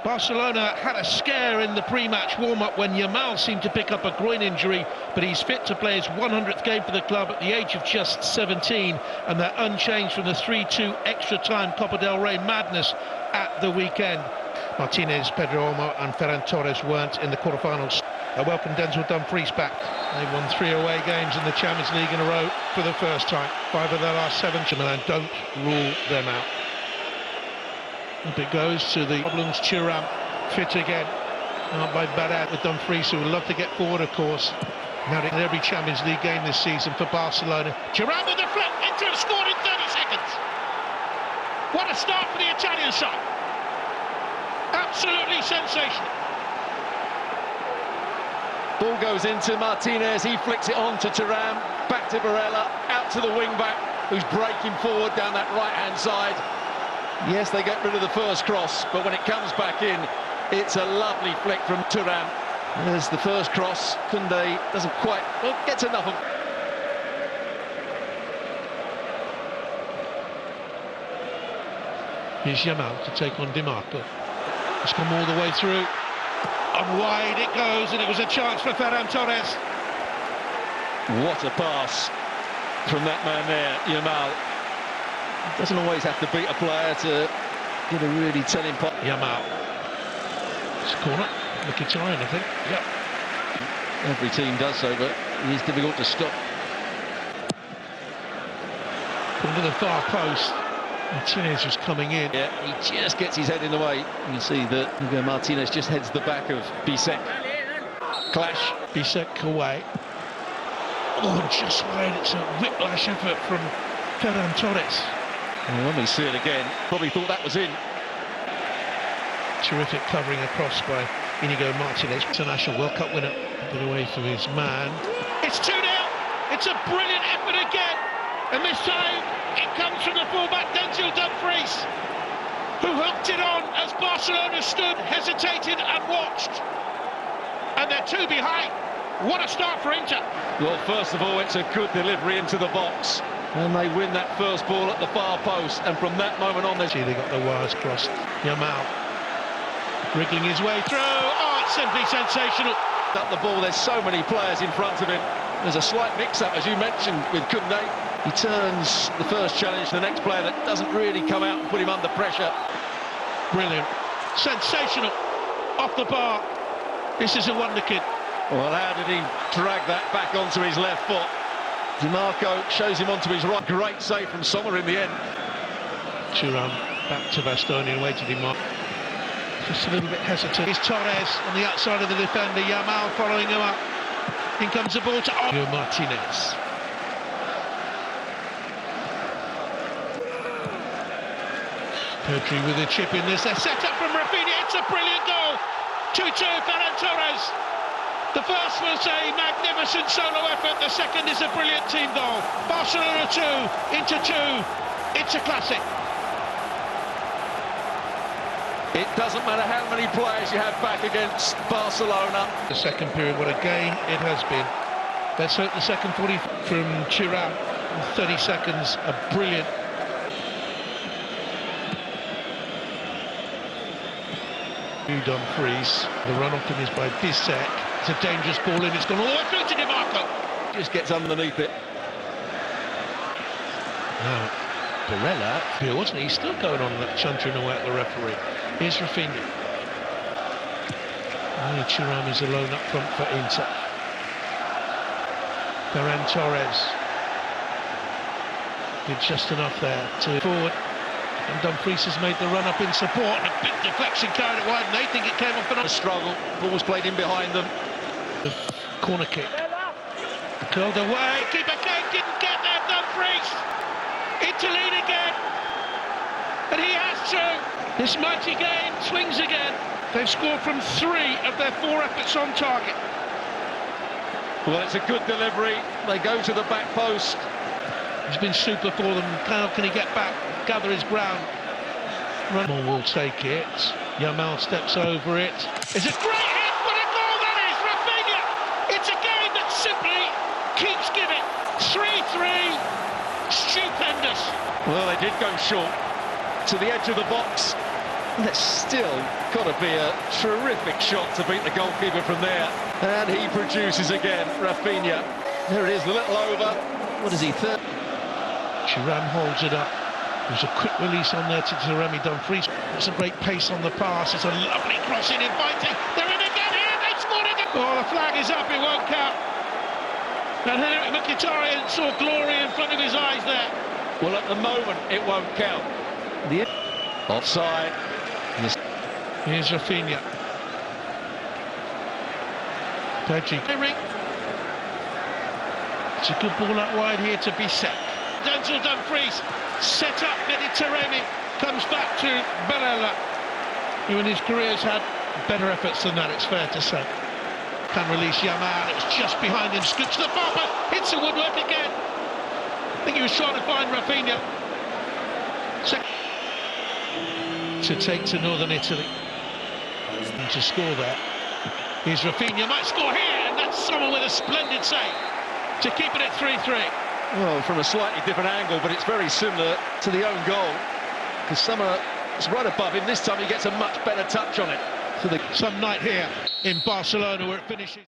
Barcelona had a scare in the pre-match warm-up when Yamal seemed to pick up a groin injury, but he's fit to play his 100th game for the club at the age of just 17, and they're unchanged from the 3-2 extra-time Copa del Rey madness at the weekend. Martinez, Pedro Olmo and Ferran Torres weren't in the quarterfinals. I welcome Denzel Dumfries back. They won 3 away games in the Champions League in a row for the first time. 5 of their last 7. Milan don't rule them out. Up it goes to the problems. Thuram fit again. Out by Barad with Dumfries, who would love to get forward, of course. Now in every Champions League game this season for Barcelona. Thuram with the flick. Inter have scored in 30 seconds. What a start for the Italian side. Absolutely sensational. Ball goes into Martinez, he flicks it on to Thuram, back to Barella, out to the wing-back, who's breaking forward down that right-hand side. Yes, they get rid of the first cross, but when it comes back in, it's a lovely flick from Thuram. There's the first cross. Koundé doesn't quite, well, gets enough of. Here's Yamal to take on Di Marco. It's come all the way through. And wide it goes, and it was a chance for Ferran Torres. What a pass from that man there, Yamal. Doesn't always have to beat a player to get a really telling pass. Yamal. It's a corner. Mkhitaryan, I think. Yep. Every team does so, but he's difficult to stop. Into the far post. Martinez was coming in. Yeah, he just gets his head in the way. You can see that Hugo Martinez just heads the back of Bisek. Clash. Bisek away. Oh, just wide. It's a whiplash effort from Ferran Torres. And when we see it again, probably thought that was in. Terrific covering across by Inigo Martinez, international World Cup winner. A bit away from his man. It's 2-0. It's a brilliant effort again. And this time, it comes from the fullback, Denzel Dumfries, who hooked it on as Barcelona stood, hesitated and watched. And they're 2 behind. What a start for Inter. Well, first of all, it's a good delivery into the box. And they win that first ball at the far post. And from that moment on, they got the wires crossed. Yamal wriggling his way through. Oh, it's simply sensational. Up the ball, there's so many players in front of him. There's a slight mix-up, as you mentioned, with Koundé. He turns the first challenge to the next player that doesn't really come out and put him under pressure. Brilliant. Sensational. Off the bar. This is a wonder kid. Well, how did he drag that back onto his left foot? Di Marco shows him onto his right. Great save from Sommer in the end. Thuram back to Bastoni and away to Di Marco. Just a little bit hesitant. It's Torres on the outside of the defender. Yamal following him up. In comes the ball to Martinez. Pedri with a chip in this. They're set up from Rafinha. It's a brilliant goal. 2-2, Ferran Torres. The first was a magnificent solo effort. The second is a brilliant team goal. Barcelona 2, Inter 2. It's a classic. It doesn't matter how many players you have back against Barcelona. The second period, what a game it has been. Let's hope the second 40 from Thuram. 30 seconds, a brilliant. Dumfries. The run-off him is by Bisek. It's a dangerous ball in. It's gone all the way through to Di Marco. Just gets underneath it. Now, Barella, here, wasn't he? He's still going on that chuntering away at the referee. Here's Rafinha. Thuram is alone up front for Inter. Ferran Torres did just enough there to forward. And Dumfries has made the run-up in support, and a big deflection carried it wide, and they think it came off another struggle. Ball was played in behind them. The corner kick. Curled away, keeper Kane didn't get there, Dumfries. Into lead again. And he has to. This mighty game swings again. They've scored from 3 of their 4 efforts on target. Well, it's a good delivery. They go to the back post. He's been super for them. How can he get back, gather his ground? Runmore will take it. Yamal steps over it. It's a great hit. What a goal that is, Rafinha! It's a game that simply keeps giving. 3-3. Stupendous. Well, they did go short to the edge of the box. That's still got to be a terrific shot to beat the goalkeeper from there. And he produces again, Rafinha. There it is, a little over. What is he, third? Thuram holds it up. There's a quick release on there to Jeremy Dumfries. It's a great pace on the pass. It's a lovely crossing, inviting. They're in again here. They've scored again. Oh, the flag is up. It won't count. And Henrik Mkhitaryan saw glory in front of his eyes there. Well, at the moment, it won't count. The offside. Here's Rafinha. Pedri. It's a good ball out wide here to Bissek. Denzel Dumfries set up Mediterranean, comes back to Barella, who in his career has had better efforts than that, it's fair to say. Can release Yamal, it was just behind him, scoots to the far post, hits the woodwork again. I think he was trying to find Rafinha. To take to northern Italy. And to score there. Here's Rafinha, might score here, and that's someone with a splendid save to keep it at 3-3. Well, from a slightly different angle, but it's very similar to the own goal. Because Summer is right above him. This time he gets a much better touch on it. Some night here in Barcelona where it finishes.